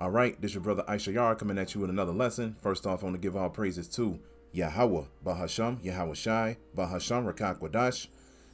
All right, this your brother Issachar coming at you with another lesson. First off, I want to give all praises to Yahweh, Bahasham, Yahweh Shai, Bahasham, Rachaa Quadash.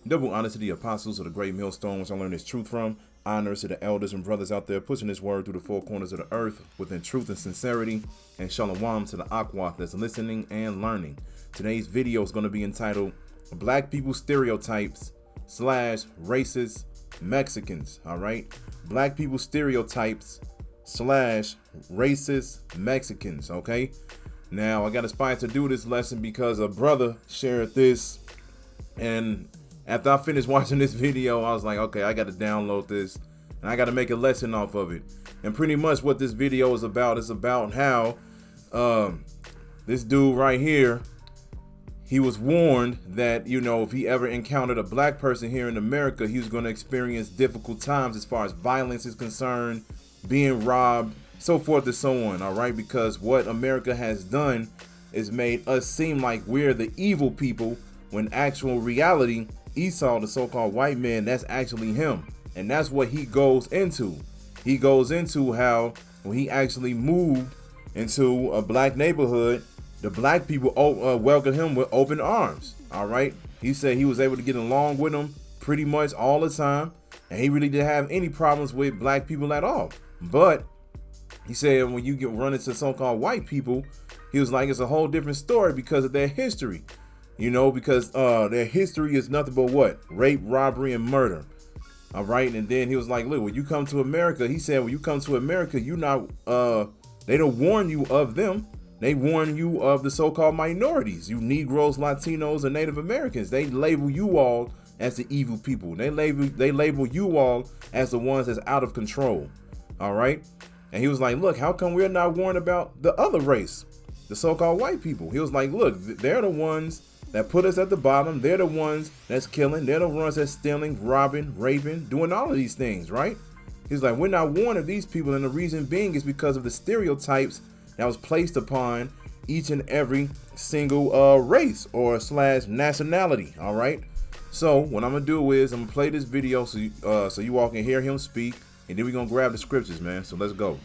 Double honor to the apostles of the great millstone, which I learned this truth from. Honors to the elders and brothers out there pushing this word through the four corners of the earth within truth and sincerity. And shalom to the Akwaf that's listening and learning. Today's video is going to be entitled Black People Stereotypes / Racist Mexicans. All right, Black People Stereotypes / Racist Mexicans. Okay, now I got inspired to do this lesson because a brother shared this, and after I finished watching this video, I was like, okay, I got to download this and I got to make a lesson off of it. And pretty much what this video is about how this dude right here, he was warned that, you know, if he ever encountered a black person here in America, he was going to experience difficult times as far as violence is concerned, being robbed, so forth and so on. All right, because what America has done is made us seem like we're the evil people, when actual reality, Esau, the so-called white man, that's actually him. And that's what he goes into. He goes into how when he actually moved into a black neighborhood, the black people welcomed him with open arms. All right. He said he was able to get along with them pretty much all the time. And he really didn't have any problems with black people at all. But he said when you get run into so-called white people, he was like, it's a whole different story because of their history. You know, because their history is nothing but what? Rape, robbery, and murder. All right. And then he was like, look, when you come to America, he said, when you come to America, you not they don't warn you of them. They warn you of the so-called minorities, you Negroes, Latinos, and Native Americans. They label you all as the evil people. They label you all as the ones that's out of control. All right. And he was like, look, how come we're not warned about the other race, the so-called white people? He was like, look, they're the ones that put us at the bottom. They're the ones that's killing. They're the ones that's stealing, robbing, raping, doing all of these things, right? He's like, we're not warned of these people. And the reason being is because of the stereotypes that was placed upon each and every single race or / nationality. All right. So what I'm going to do is I'm going to play this video so you all can hear him speak. And then we're going to grab the scriptures, man. So let's go.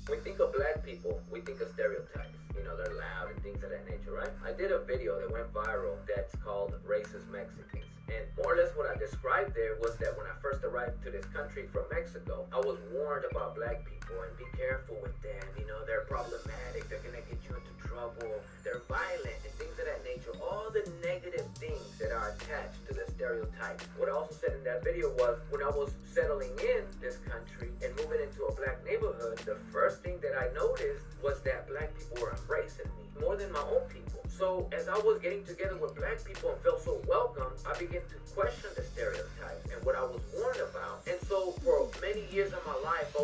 We think of black people, we think of stereotypes. You know, they're loud and things of that nature, right? I did a video that went viral that's called Racist Mexicans. And more or less what I described there was that when I first arrived to this country from Mexico, I was warned about black people and be careful with them. You know, they're problematic, they're gonna get you into trouble, they're violent and things of that nature. All the negative things that are attached to the stereotype. What I also said in that video was when I was settling in this country and moving into a black neighborhood, the first thing that I noticed was that black people were embracing me more than my own people. So as I was getting together with black people and felt so welcome, I began to question the stereotype and what I was warned about. And so for many years of my life,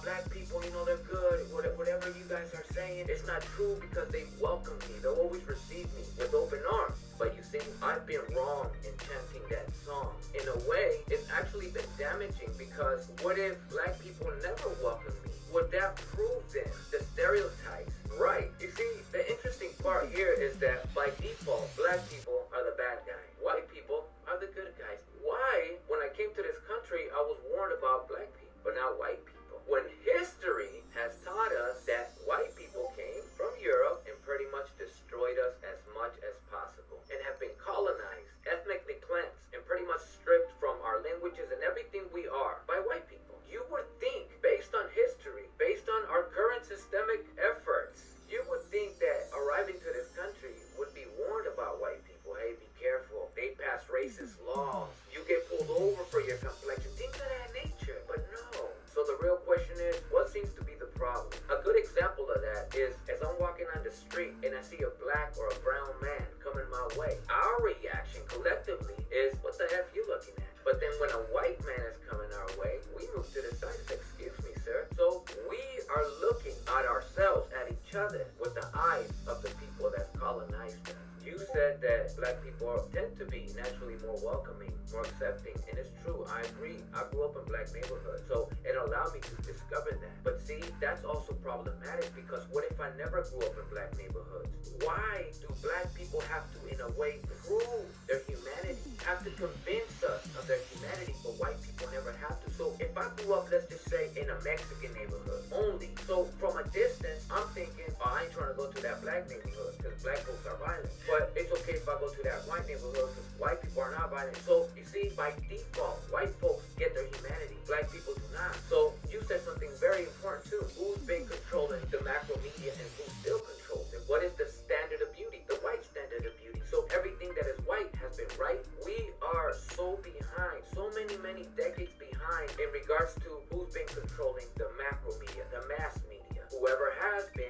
black people, you know, they're good. Whatever you guys are saying, it's not true because they welcome me. They'll always receive me with open arms. But you see, I've been wrong in chanting that song. In a way, it's actually been damaging because what if black people never welcome me? Would that prove then the stereotypes? Right. You see, the interesting part here is that by default, black people are the bad guys. White people are the good guys. Why, when I came to this country, I was warned about black people, but not white people? When history has taught us that white people came from Europe and pretty much destroyed us as much as possible and have been colonized, ethnically cleansed, and pretty much stripped from our languages and everything we are by white people. You would think, based on history, based on our current systemic efforts, you would think that arriving to this country would be warned about white people. Hey, be careful. They pass racist laws. You get pulled over for your complexion. Things of that nature. But no. So the real question is, what seems to be the problem? A good example of that is as I'm walking on the street and I see a black or a brown man coming my way. Our reaction collectively is, what the F you looking at? But then when a white man is coming our way, we move to the side and say, excuse me, sir. So we are looking at ourselves, at each other, with the eyes of the people that colonized us. You said that black people tend to be naturally more welcoming, more accepting, and it's true. I agree. I grew up in black neighborhoods, so it allowed me to discover that. But see, that's also problematic because what if I never grew up in black neighborhoods? Why do black people have to, in a way, prove their humanity, have to convince us of their humanity, but white people never have to? So if I grew up, let's just say, in a a Mexican neighborhood only. So from a distance, I'm thinking, oh, I ain't trying to go to that black neighborhood because black folks are violent. But it's okay if I go to that white neighborhood because white people are not violent. So you see, by default, white folks get their humanity. Black people do not. So you said something very important too. Who's been controlling the macro media and who still controls it? What is the standard of beauty? The white standard of beauty. So everything that is white has been right. We are so behind, so many decades behind in regards to who's been controlling the macro media, the mass media. Whoever has been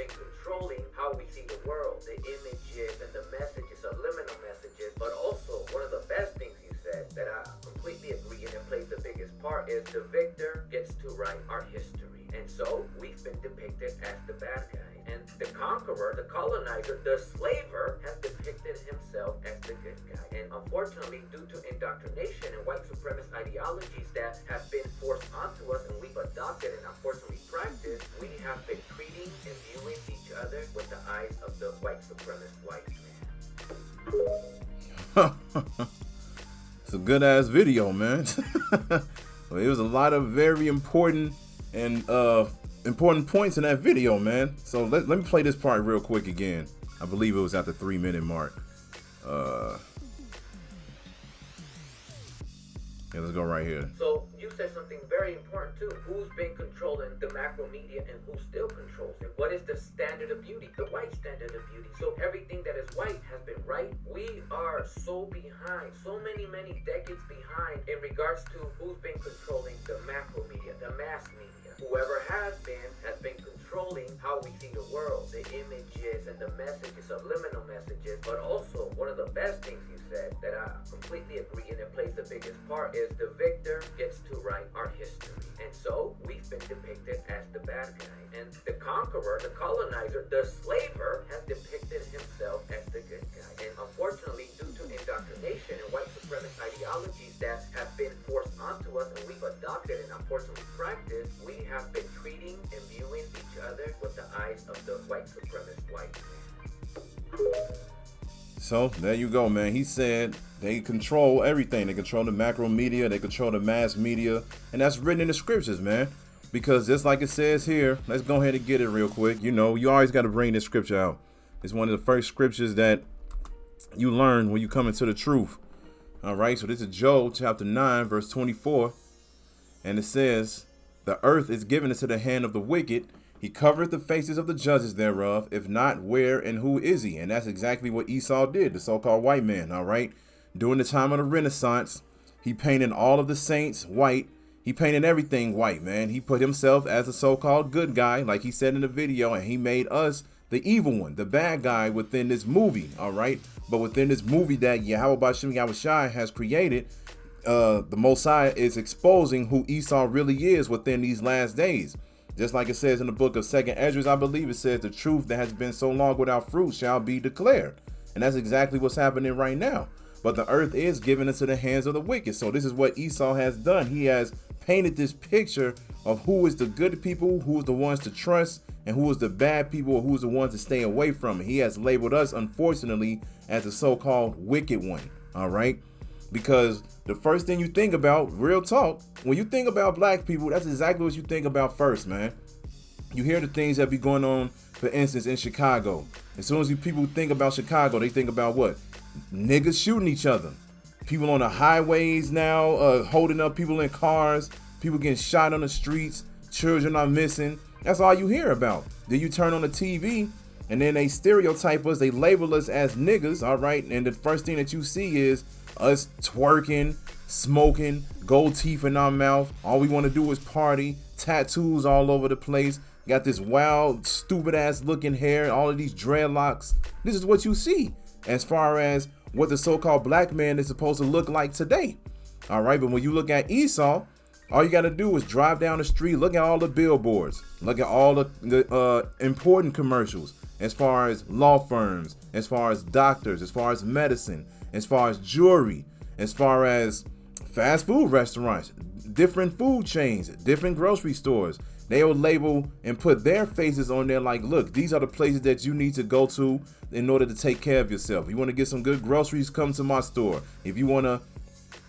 controlling how we see the world, the images and the messages, subliminal messages. But also, one of the best things you said that I completely agree and it plays the biggest part is the victor gets to write our history. And so we've been depicted as the bad guy. And the conqueror, the colonizer, the slaver has depicted himself as the good guy. And unfortunately, due to indoctrination and white supremacist ideologies that have been forced onto us and we've adopted and unfortunately practiced, we have been treating and viewing each other with the eyes of the white supremacist white man. It's a good ass video, man. Well, it was a lot of very important and important points in that video, man. So let me play this part real quick again. I believe it was at the 3-minute mark. Yeah, let's go right here. So you said something very important too. Who's been controlling the macro media and who still controls it? What is the standard of beauty? The white standard of beauty. So everything that is white has been right. We are so behind, so many decades behind in regards to who's been controlling the macro media, the mass media. Whoever has been controlling how we see the world, the images and the messages, subliminal messages. But also, one of the best things you said that I completely agree and it plays the biggest part is the victor gets to write our history. And so we've been depicted as the bad guy. And the conqueror, the colonizer, the slaver has depicted himself as the good guy. And unfortunately, due to indoctrination and white supremacist ideologies that have been forced onto us and we've adopted and unfortunately practiced, we have been treating and viewing each other with the eyes of the white supremacist white man. So there you go, man. He said they control everything. They control the macro media. They control the mass media. And that's written in the scriptures, man. Because just like it says here, let's go ahead and get it real quick. You know, you always got to bring this scripture out. It's one of the first scriptures that you learn when you come into the truth. All right. So this is Job chapter 9, verse 24. And it says, the earth is given into the hand of the wicked. He covereth the faces of the judges thereof. If not, where and who is he? And that's exactly what Esau did, the so-called white man, all right? During the time of the Renaissance, he painted all of the saints white. He painted everything white, man. He put himself as a so-called good guy, like he said in the video, and he made us the evil one, the bad guy within this movie, all right? But within this movie that Yahweh Bashem Yahushai has created, the Mosiah is exposing who Esau really is within these last days. Just like it says in the book of 2nd Esdras, I believe it says the truth that has been so long without fruit shall be declared. And that's exactly what's happening right now. But the earth is given into the hands of the wicked. So this is what Esau has done. He has painted this picture of who is the good people, who is the ones to trust, and who is the bad people, or who is the ones to stay away from. He has labeled us, unfortunately, as the so-called wicked one. All right. Because the first thing you think about, real talk, when you think about black people, that's exactly what you think about first, man. You hear the things that be going on, for instance, in Chicago. As soon as people think about Chicago, they think about what? Niggas shooting each other. People on the highways now, holding up people in cars. People getting shot on the streets. Children are missing. That's all you hear about. Then you turn on the TV, and then they stereotype us. They label us as niggas, all right? And the first thing that you see is us twerking, smoking, gold teeth in our mouth. All we want to do is party, tattoos all over the place. Got this wild, stupid ass looking hair, all of these dreadlocks. This is what you see as far as what the so-called black man is supposed to look like today. All right, but when you look at Esau, all you got to do is drive down the street, look at all the billboards, look at all the important commercials as far as law firms, as far as doctors, as far as medicine, as far as jewelry, as far as fast food restaurants, different food chains, different grocery stores. They will label and put their faces on there like, look, these are the places that you need to go to in order to take care of yourself. If you want to get some good groceries, come to my store. If you want to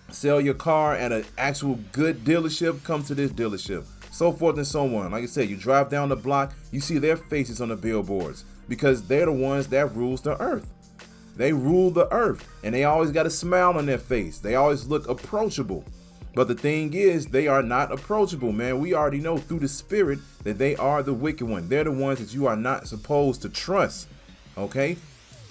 sell your car at an actual good dealership, come to this dealership. so forth and so on. Like I said, you drive down the block, you see their faces on the billboards because they're the ones that rules the earth. They rule the earth, and they always got a smile on their face. They always look approachable. But the thing is, they are not approachable, man. We already know through the spirit that they are the wicked one. They're the ones that you are not supposed to trust, okay?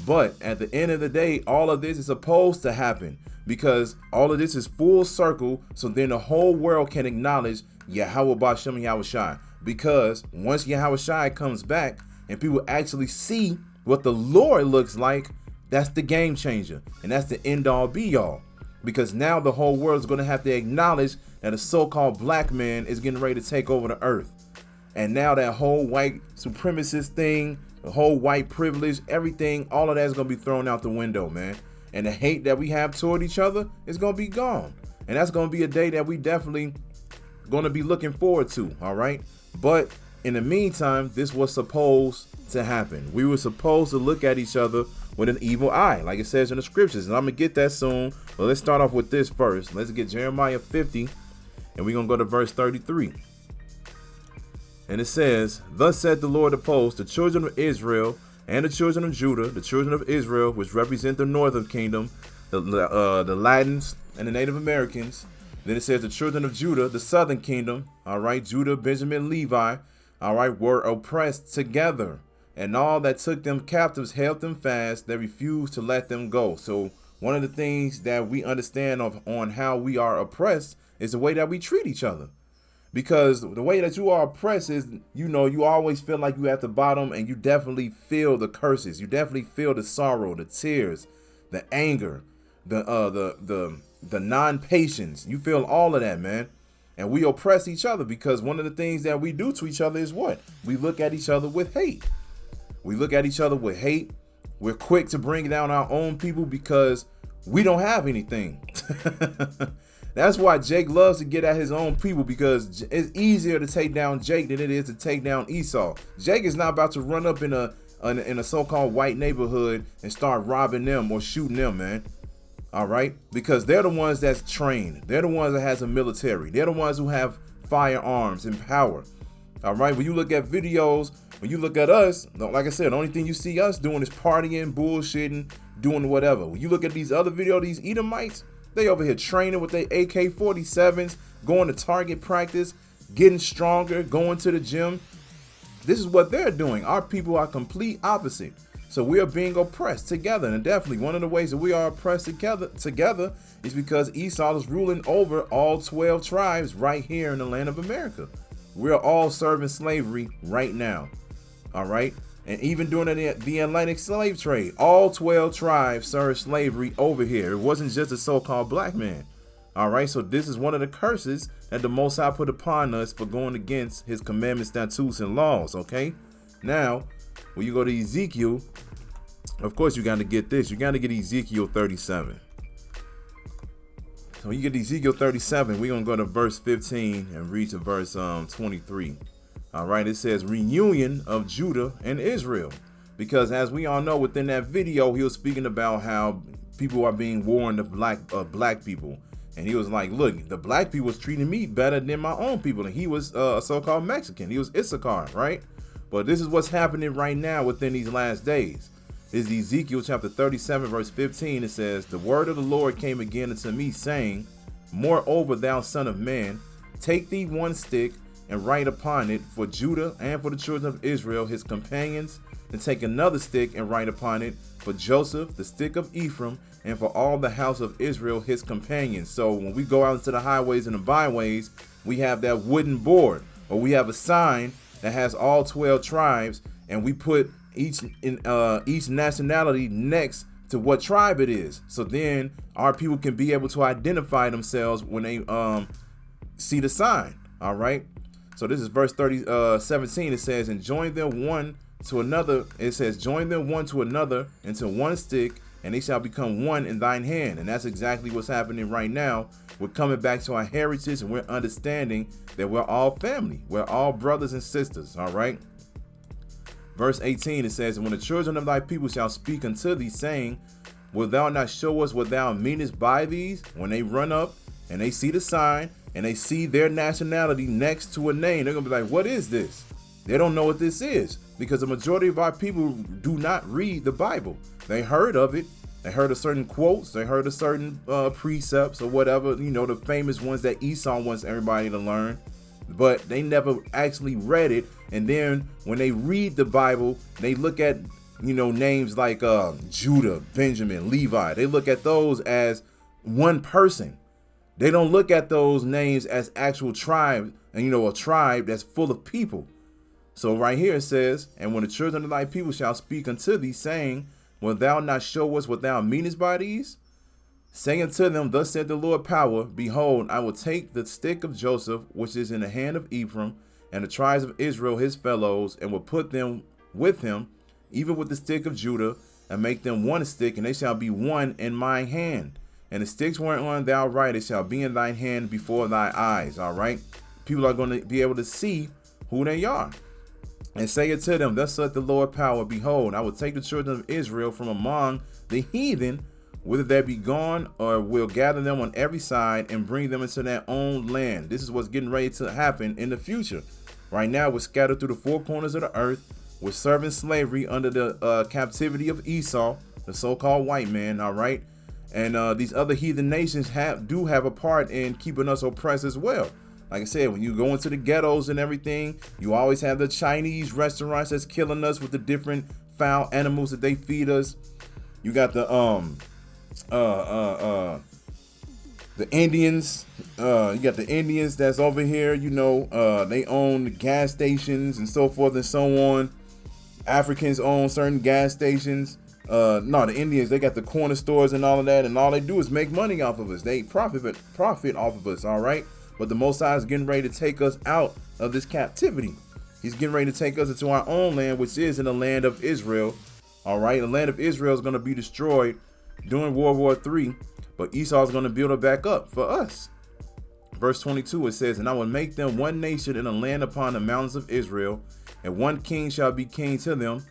But at the end of the day, all of this is supposed to happen because all of this is full circle, so then the whole world can acknowledge Yahweh Bashem Yahushai. Because once Yahushai comes back and people actually see what the Lord looks like, that's the game changer. And that's the end all be all. Because now the whole world is going to have to acknowledge that a so-called black man is getting ready to take over the earth. And now that whole white supremacist thing, the whole white privilege, everything, all of that is going to be thrown out the window, man. And the hate that we have toward each other is going to be gone. And that's going to be a day that we definitely going to be looking forward to, all right? But in the meantime, this was supposed to happen. We were supposed to look at each other with an evil eye, like it says in the scriptures. And I'm going to get that soon. But let's start off with this first. Let's get Jeremiah 50, and we're going to go to verse 33. And it says, "Thus said the Lord of hosts, the children of Israel and the children of Judah, the children of Israel, which represent the northern kingdom, the Latins and the Native Americans." Then it says the children of Judah, the southern kingdom, all right, Judah, Benjamin, Levi, all right, were oppressed together. And all that took them captives held them fast. They refused to let them go. So one of the things that we understand on how we are oppressed is the way that we treat each other. Because the way that you are oppressed is, you know, you always feel like you're at the bottom, and you definitely feel the curses. You definitely feel the sorrow, the tears, the anger, the non-patience. You feel all of that, man. And we oppress each other because one of the things that we do to each other is what? We look at each other with hate. We look at each other with hate. We're quick to bring down our own people because we don't have anything. That's why Jake loves to get at his own people, because it's easier to take down Jake than it is to take down Esau. Jake is not about to run up in a so-called white neighborhood and start robbing them or shooting them, man. All right? Because they're the ones that's trained. They're the ones that has a military. They're the ones who have firearms and power. All right? When you look at videos, when you look at us, like I said, the only thing you see us doing is partying, bullshitting, doing whatever. When you look at these other videos, these Edomites, they over here training with their AK-47s, going to target practice, getting stronger, going to the gym. This is what they're doing. Our people are complete opposite. So we are being oppressed together. And definitely one of the ways that we are oppressed together is because Esau is ruling over all 12 tribes right here in the land of America. We're all serving slavery right now. All right. And even during the Atlantic slave trade, all 12 tribes served slavery over here. It wasn't just a so-called black man. All right. So this is one of the curses that the Most High put upon us for going against his commandments, statutes, and laws. OK, now, when you go to Ezekiel, of course, you got to get this. You got to get Ezekiel 37. So when you get Ezekiel 37, we're going to go to verse 15 and read to verse 23. All right, it says reunion of Judah and Israel, because as we all know, within that video, he was speaking about how people are being warned of black people. And he was like, look, the black people was treating me better than my own people. And he was a so-called Mexican. He was Issachar, right? But this is what's happening right now within these last days. This is Ezekiel chapter 37, verse 15. It says, the word of the Lord came again unto me, saying, moreover, thou son of man, take thee one stick and write upon it for Judah and for the children of Israel, his companions, and take another stick and write upon it for Joseph, the stick of Ephraim, and for all the house of Israel, his companions. So when we go out into the highways and the byways, we have that wooden board, or we have a sign that has all 12 tribes, and we put each nationality next to what tribe it is. So then our people can be able to identify themselves when they see the sign. All right. So this is verse 17. It says, and join them one to another. It says, join them one to another into one stick, and they shall become one in thine hand. And that's exactly what's happening right now. We're coming back to our heritage, and we're understanding that we're all family. We're all brothers and sisters. All right. Verse 18, it says, and when the children of thy people shall speak unto thee, saying, wilt thou not show us what thou meanest by these? When they run up and they see the sign and they see their nationality next to a name, they're going to be like, what is this? They don't know what this is, because the majority of our people do not read the Bible. They heard of it. They heard of certain quotes. They heard of certain precepts or whatever, the famous ones that Esau wants everybody to learn. But they never actually read it. And then when they read the Bible, they look at, names like Judah, Benjamin, Levi. They look at those as one person. They don't look at those names as actual tribes, and a tribe that's full of people. So right here it says, and when the children of thy people shall speak unto thee, saying, wilt thou not show us what thou meanest by these? Say unto them, thus said the Lord power, behold, I will take the stick of Joseph, which is in the hand of Ephraim, and the tribes of Israel his fellows, and will put them with him, even with the stick of Judah, and make them one stick, and they shall be one in my hand. And the sticks whereon thou writest shall be in thine hand before thy eyes. All right. People are going to be able to see who they are. And say it to them, thus saith the Lord power, behold, I will take the children of Israel from among the heathen, whether they be gone, or will gather them on every side and bring them into their own land. This is what's getting ready to happen in the future. Right now, we're scattered through the four corners of the earth. We're serving slavery under the captivity of Esau, the so-called white man. All right. And these other heathen nations do have a part in keeping us oppressed as well. Like I said, when you go into the ghettos and everything, you always have the Chinese restaurants that's killing us with the different foul animals that they feed us. You got the Indians. You got the Indians that's over here. They own the gas stations and so forth and so on. Africans own certain gas stations. The Indians, they got the corner stores and all of that, and all they do is make money off of us. They profit off of us. All right. But the Most High is getting ready to take us out of this captivity. He's getting ready to take us into our own land, which is in the land of Israel. All right. The land of Israel is going to be destroyed during World War III, but Esau is going to build it back up for us. Verse 22, it says, and I will make them one nation in a land upon the mountains of Israel, and one king shall be king to them,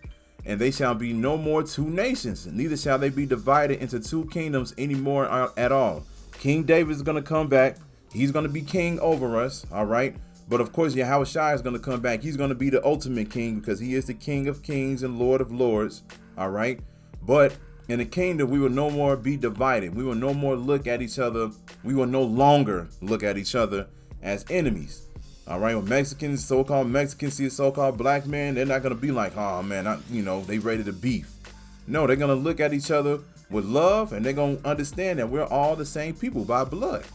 and they shall be no more two nations, neither shall they be divided into two kingdoms anymore at all. King David is going to come back. He's going to be king over us. All right. But of course, Yahushua is going to come back. He's going to be the ultimate king because he is the King of kings and Lord of lords. All right. But in the kingdom, we will no more be divided. We will no more look at each other. We will no longer look at each other as enemies. All right. When Mexicans, so-called Mexicans, see a so-called black man, they're not going to be like, oh, man, they ready to beef. No, they're going to look at each other with love, and they're going to understand that we're all the same people by blood.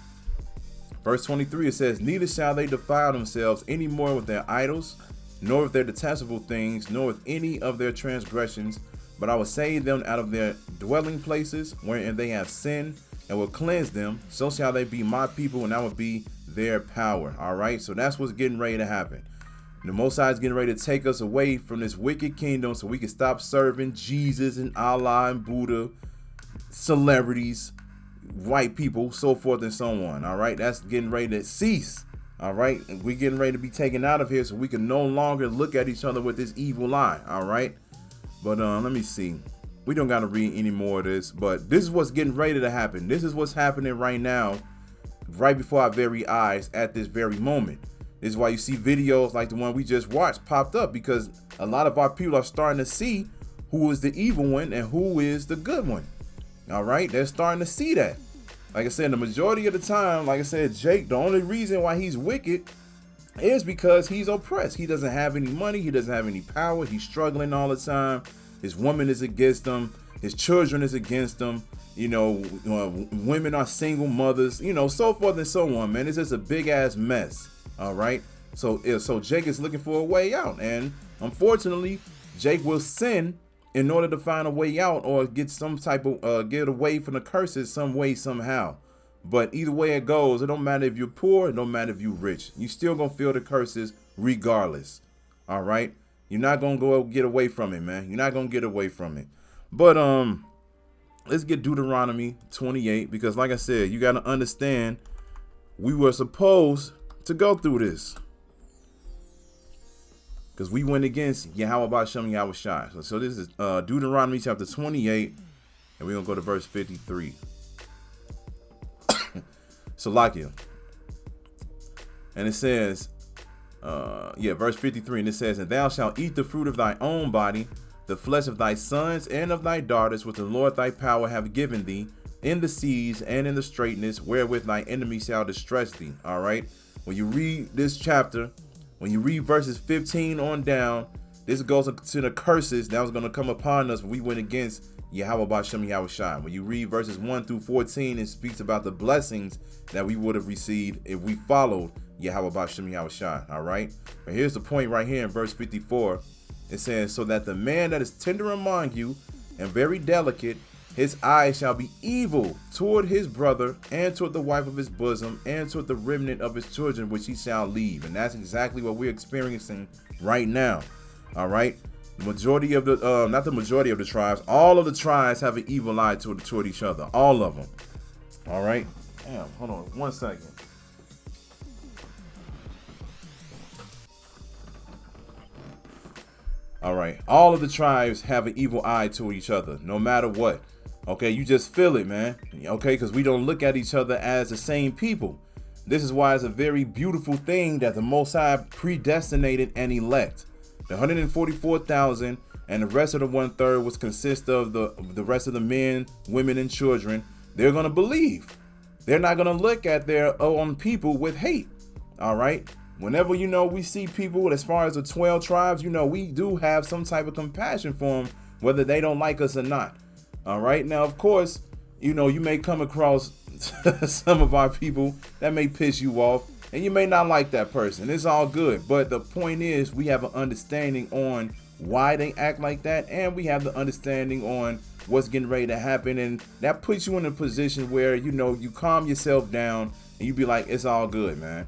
Verse 23, it says, neither shall they defile themselves any more with their idols, nor with their detestable things, nor with any of their transgressions, but I will save them out of their dwelling places wherein they have sinned, and will cleanse them. So shall they be my people, and I will be their power. All right. So that's what's getting ready to happen. The Most High is getting ready to take us away from this wicked kingdom so we can stop serving Jesus and Allah and Buddha, celebrities, white people, so forth and so on. All right. That's getting ready to cease. All right. And we're getting ready to be taken out of here so we can no longer look at each other with this evil eye. All right. But let me see. We don't got to read any more of this, but this is what's getting ready to happen. This is what's happening right now, right before our very eyes at this very moment. This is why you see videos like the one we just watched popped up, because a lot of our people are starting to see who is the evil one and who is the good one. All right. They're starting to see that. Like I said, the majority of the time, like I said, Jake, the only reason why he's wicked is because he's oppressed. He doesn't have any money. He doesn't have any power. He's struggling all the time. His woman is against him. His children is against him. Women are single mothers, so forth and so on, man. It's just a big ass mess. All right. So Jake is looking for a way out. And unfortunately, Jake will sin in order to find a way out or get some type of get away from the curses some way, somehow. But either way it goes, it don't matter if you're poor, it don't matter if you're rich. You still gonna feel the curses regardless. All right. You're not gonna go get away from it, man. You're not gonna get away from it. But let's get Deuteronomy 28, because like I said, you gotta understand we were supposed to go through this. Because we went against Yahweh Ba'Shem Yahushai. So this is Deuteronomy chapter 28, and we're gonna go to verse 53. Salakia. And it says, verse 53, and it says, and thou shalt eat the fruit of thy own body, the flesh of thy sons and of thy daughters, which the Lord thy power have given thee, in the seas and in the straightness, wherewith thy enemy shall distress thee. All right. When you read this chapter, when you read verses 15 on down, this goes to the curses that was going to come upon us when we went against Yahweh Bashem Yahushua. When you read verses 1 through 14, it speaks about the blessings that we would have received if we followed Yahweh Bashem Yahushua. All right. But here's the point right here in verse 54. It says, so that the man that is tender among you and very delicate, his eye shall be evil toward his brother and toward the wife of his bosom and toward the remnant of his children, which he shall leave. And that's exactly what we're experiencing right now. All right. The majority of the, not the majority of the tribes, all of the tribes have an evil eye toward each other. All of them. All right. Damn, hold on 1 second. All right. All of the tribes have an evil eye toward each other, no matter what. Okay. You just feel it, man. Okay. Because we don't look at each other as the same people. This is why it's a very beautiful thing that the Most High predestinated and elect. The 144,000 and the rest of the 1/3, which consists of the rest of the men, women, and children, they're going to believe. They're not going to look at their own people with hate. All right. Whenever, we see people, as far as the 12 tribes, we do have some type of compassion for them, whether they don't like us or not. All right. Now, of course, you may come across some of our people that may piss you off, and you may not like that person. It's all good. But the point is, we have an understanding on why they act like that, and we have the understanding on what's getting ready to happen. And that puts you in a position where, you calm yourself down and you be like, it's all good, man.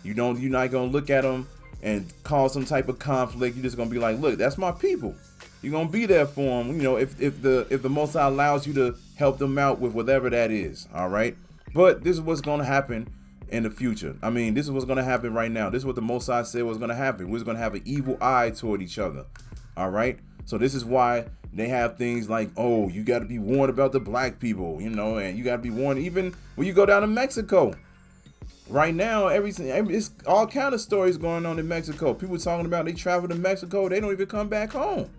You're not going to look at them and cause some type of conflict. You're just going to be like, look, that's my people. You're going to be there for them. If the Most High allows you to help them out with whatever that is. All right. But this is what's going to happen in the future. I mean, this is what's going to happen right now. This is what the Most High said was going to happen. We're going to have an evil eye toward each other. All right. So this is why they have things like, oh, you got to be warned about the black people, and you got to be warned even when you go down to Mexico. Right now, it's all kind of stories going on in Mexico. People talking about they travel to Mexico. They don't even come back home.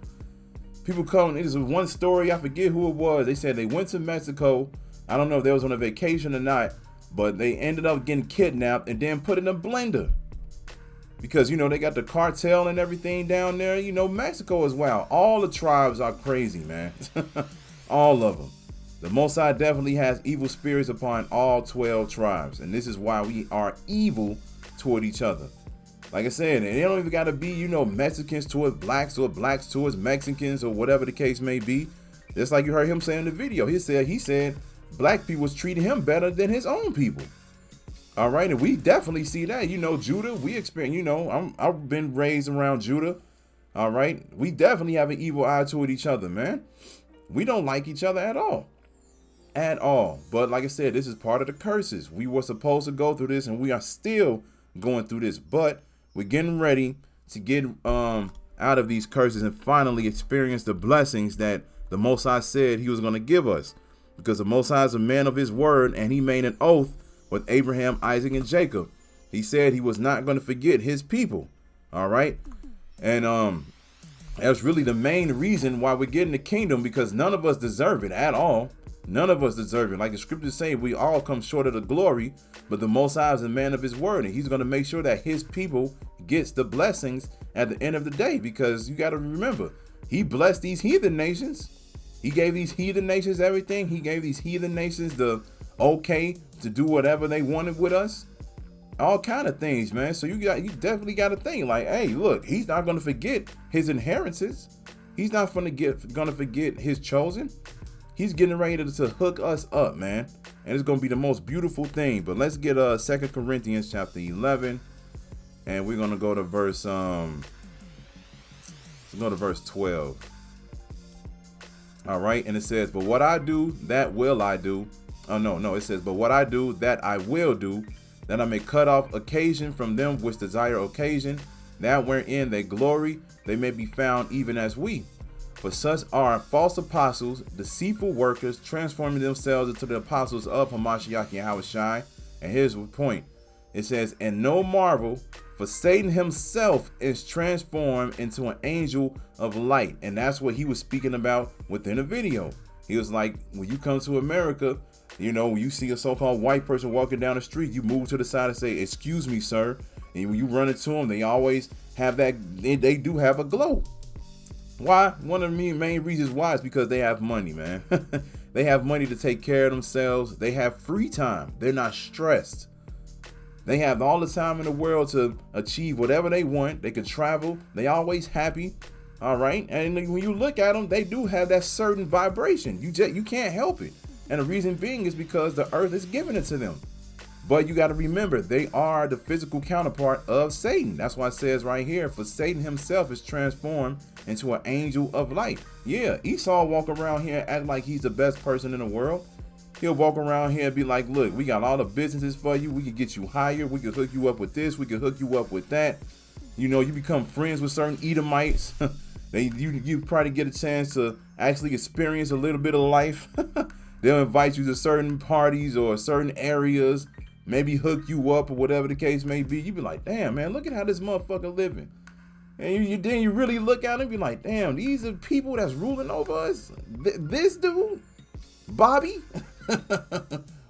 People come. There's one story. I forget who it was. They said they went to Mexico. I don't know if they was on a vacation or not, but they ended up getting kidnapped and then put in a blender. Because, they got the cartel and everything down there. Mexico as well. All the tribes are crazy, man. All of them. The Most High definitely has evil spirits upon all 12 tribes. And this is why we are evil toward each other. Like I said, it don't even got to be, Mexicans towards blacks or blacks towards Mexicans or whatever the case may be. Just like you heard him say in the video. He said black people was treating him better than his own people. All right. And we definitely see that. Judah, we experience, I've been raised around Judah. All right. We definitely have an evil eye toward each other, man. We don't like each other at all. At all. But like I said, this is part of the curses. We were supposed to go through this, and we are still going through this, but we're getting ready to get out of these curses and finally experience the blessings that the Most High said he was going to give us, because the Most High is a man of his word, and he made an oath with Abraham, Isaac, and Jacob. He said he was not going to forget his people. All right. And that's really the main reason why we're getting the kingdom, because none of us deserve it at all. None of us deserve it. Like the scriptures say, we all come short of the glory, but the Most High is a man of his word, and he's going to make sure that his people gets the blessings at the end of the day, because you got to remember, he blessed these heathen nations. He gave these heathen nations everything. He gave these heathen nations the okay to do whatever they wanted with us. All kind of things, man. So you definitely got to think like, hey, look, he's not going to forget his inheritances. He's not going to forget his chosen. He's getting ready to hook us up, man. And it's going to be the most beautiful thing. But let's get 2 Corinthians chapter 11. And we're going to go to verse 12. All right. And it says, but what I do, that will I do. Oh, no. It says, but what I do, that I will do, that I may cut off occasion from them which desire occasion, that wherein they glory, they may be found even as we. For such are false apostles, deceitful workers, transforming themselves into the apostles of Hamashiach Yahushai. And here's the point. It says, and no marvel, for Satan himself is transformed into an angel of light. And that's what he was speaking about within the video. He was like, when you come to America, you know, when you see a so-called white person walking down the street, you move to the side and say, excuse me, sir. And when you run into them, they always have that, they do have a glow. Why? One of the main reasons why is because they have money, man. They have money to take care of themselves. They have free time. They're not stressed. They have all the time in the world to achieve whatever they want. They can travel. They always happy. All right. And when you look at them, they do have that certain vibration. You can't help it. And the reason being is because the earth is giving it to them. But you got to remember, they are the physical counterpart of Satan. That's why it says right here, for Satan himself is transformed into an angel of light. Yeah, Esau walk around here and act like he's the best person in the world. He'll walk around here and be like, look, we got all the businesses for you. We can get you hired. We can hook you up with this. We can hook you up with that. You know, you become friends with certain Edomites. You probably get a chance to actually experience a little bit of life. They'll invite you to certain parties or certain areas. Maybe hook you up or whatever the case may be. You be like, damn, man, look at how this motherfucker living. And then you really look at him and be like, damn, these are people that's ruling over us. This dude, Bobby,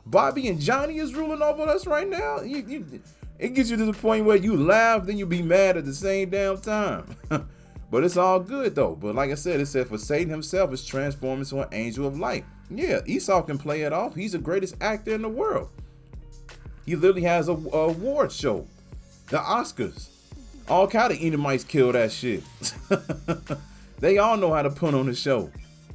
Bobby and Johnny is ruling over us right now. It gets you to the point where you laugh, then you be mad at the same damn time. But it's all good though. But like I said, it said for Satan himself is transformed into an angel of light. Yeah, Esau can play it off. He's the greatest actor in the world. He literally has a award show, the Oscars. All kind of Edomites kill that shit. They all know how to put on the show.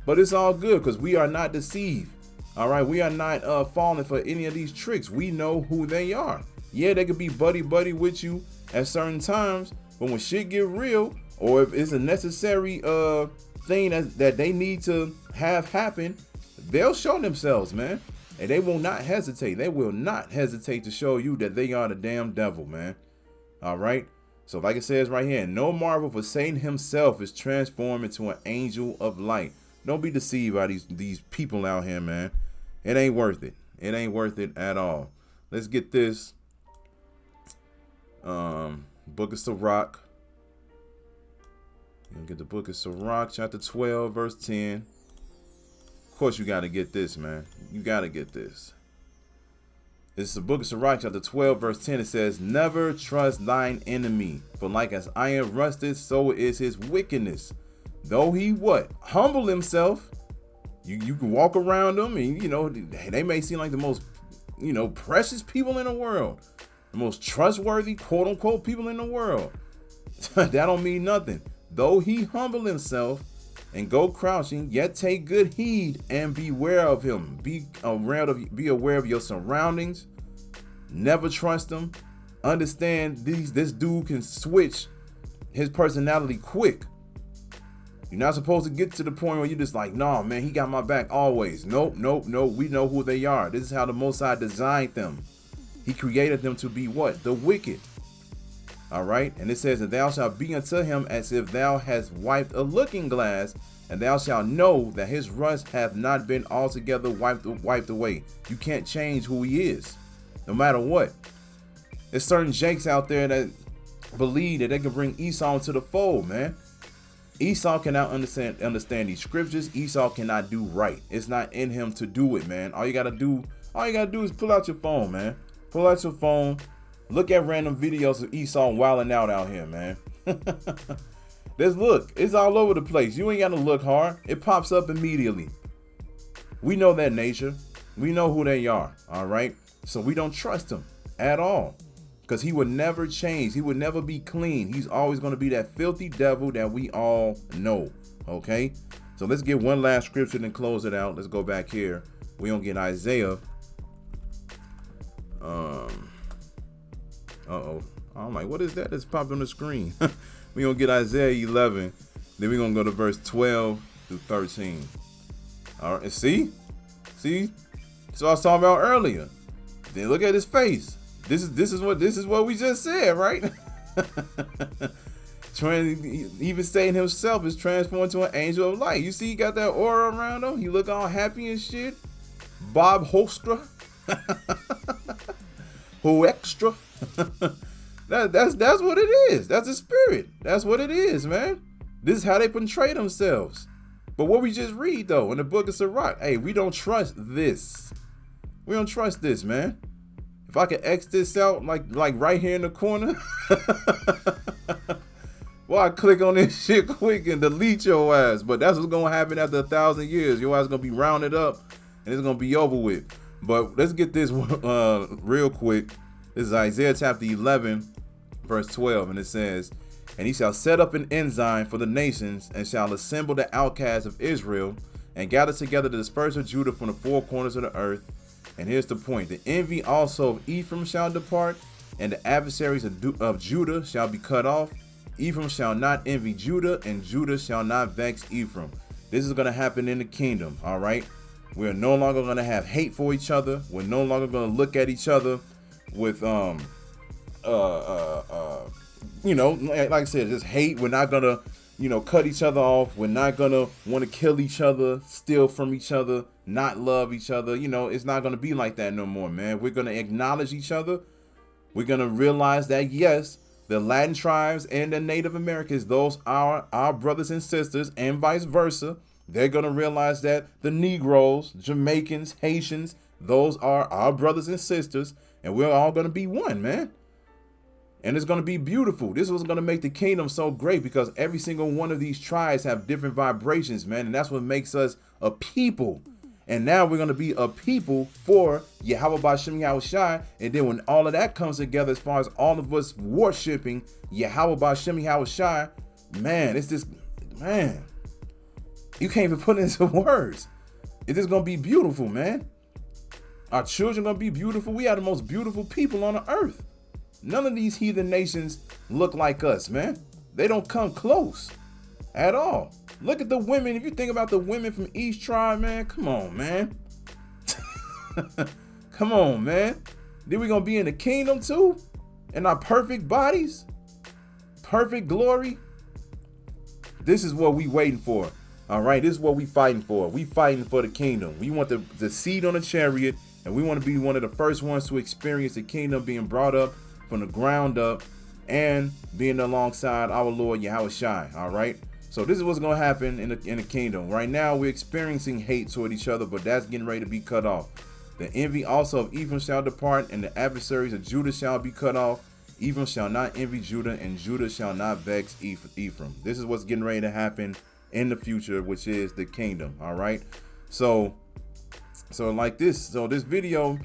But it's all good because we are not deceived. All right, we are not falling for any of these tricks. We know who they are. Yeah, they could be buddy with you at certain times, but when shit get real, or if it's a necessary thing that they need to have happen, they'll show themselves, man. And they will not hesitate. They will not hesitate to show you that they are the damn devil, man. All right. So like it says right here, no marvel, for Satan himself is transformed into an angel of light. Don't be deceived by these people out here, man. It ain't worth it. It ain't worth it at all. Let's get this. Book of Sirach. You're gonna get the book of Sirach, chapter 12, verse 10. Of course, you got to get this, man. You got to get this. It's the book of Sirach, chapter 12, verse 10. It says, never trust thine enemy, for like as iron rusted, so is his wickedness. Though he what? Humble himself. You can walk around them and, you know, they may seem like the most, you know, precious people in the world. The most trustworthy, quote unquote, people in the world. That don't mean nothing. Though he humble himself, and go crouching, yet take good heed and beware of him. Be aware of your surroundings. Never trust him. Understand this dude can switch his personality quick. You're not supposed to get to the point where you're just like, nah, man, he got my back always. Nope. We know who they are. This is how the Most High designed them. He created them to be what? The wicked. All right. And it says, and thou shalt be unto him as if thou hast wiped a looking glass, and thou shalt know that his rust hath not been altogether wiped away. You can't change who he is, no matter what. There's certain jakes out there that believe that they can bring Esau into the fold, man. Esau cannot understand these scriptures. Esau cannot do right. It's not in him to do it, man. All you gotta do is pull out your phone, man. Pull out your phone. Look at random videos of Esau wilding out here, man. It's all over the place. You ain't got to look hard. It pops up immediately. We know that nature. We know who they are, all right? So we don't trust him at all because he would never change. He would never be clean. He's always going to be that filthy devil that we all know, okay? So let's get one last scripture and close it out. Let's go back here. We're going to get Isaiah. I'm like, what is that that's popped on the screen? We're going to get Isaiah 11. Then we're going to go to verse 12 through 13. All right, see? So I was talking about earlier. Then look at his face. This is what we just said, right? Even Satan himself is transformed to an angel of light. You see, he got that aura around him. He look all happy and shit. Bob Hostra. Who extra? That's what it is. That's the spirit. That's what it is, man. This is how they portray themselves. But what we just read though in the book of Sirach, hey, we don't trust this. We don't trust this, man. If I could X this out like right here in the corner, well, I click on this shit quick and delete your ass. But that's what's gonna happen after 1,000 years. Your ass gonna be rounded up and it's gonna be over with. But let's get this real quick. This is Isaiah chapter 11, verse 12, and it says, "And he shall set up an ensign for the nations, and shall assemble the outcasts of Israel, and gather together the dispersed of Judah from the four corners of the earth." And here's the point: the envy also of Ephraim shall depart, and the adversaries of Judah shall be cut off. Ephraim shall not envy Judah, and Judah shall not vex Ephraim. This is going to happen in the kingdom, all right? We're no longer going to have hate for each other. We're no longer going to look at each other with, like I said, just hate. We're not going to, cut each other off. We're not going to want to kill each other, steal from each other, not love each other. It's not going to be like that no more, man. We're going to acknowledge each other. We're going to realize that, yes, the Latin tribes and the Native Americans, those are our brothers and sisters, and vice versa. They're going to realize that the Negroes, Jamaicans, Haitians, those are our brothers and sisters, and we're all going to be one, man. And it's going to be beautiful. This was going to make the kingdom so great because every single one of these tribes have different vibrations, man. And that's what makes us a people. And now we're going to be a people for Yahweh B'Shem Yahushai. And then when all of that comes together, as far as all of us worshiping Yahweh B'Shem Yahushai, man, it's just, man, you can't even put it into words. It's just going to be beautiful, man. Our children going to be beautiful. We are the most beautiful people on the earth. None of these heathen nations look like us, man. They don't come close at all. Look at the women. If you think about the women from each tribe, man, come on, man. Come on, man. Then we gonna be in the kingdom too? In our perfect bodies? Perfect glory? This is what we waiting for. All right, this is what we fighting for. We fighting for the kingdom. We want the seat on the chariot, and we want to be one of the first ones to experience the kingdom being brought up from the ground up and being alongside our Lord Yahushai. All right. So this is what's going to happen in the kingdom. Right now, we're experiencing hate toward each other, but that's getting ready to be cut off. The envy also of Ephraim shall depart, and the adversaries of Judah shall be cut off. Ephraim shall not envy Judah, and Judah shall not vex Ephraim. This is what's getting ready to happen in the future, which is the kingdom. All right. So like this. So this video,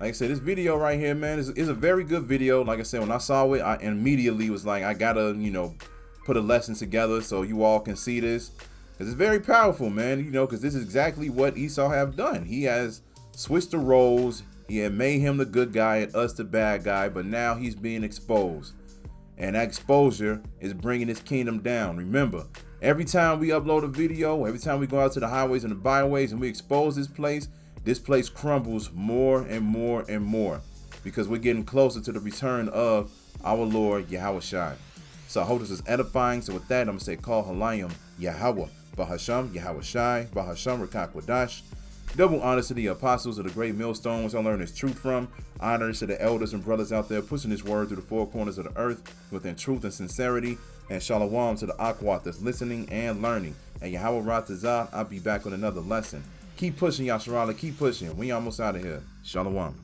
like I said, this video right here, man, is a very good video. Like I said, when I saw it, I immediately was like, I gotta, put a lesson together so you all can see this, because it's very powerful, man. Because this is exactly what Esau have done. He has switched the roles. He had made him the good guy and us the bad guy, but now he's being exposed, and that exposure is bringing his kingdom down. Remember, every time we upload a video, every time we go out to the highways and the byways and we expose this place crumbles more and more and more, because we're getting closer to the return of our Lord Yahushai. So I hope this is edifying. So with that, I'm going to say, call Halayim Yahweh, Bahasham, Yahushai, Bahasham, Rachaa Quadash. Double honors to the apostles of the great millstone, which I learned this truth from. Honors to the elders and brothers out there pushing this word through the four corners of the earth within truth and sincerity. And shalom to the Akwat that's listening and learning. And Yahweh Ratazah, I'll be back with another lesson. Keep pushing, Yasharala. Keep pushing. We almost out of here. Shalom.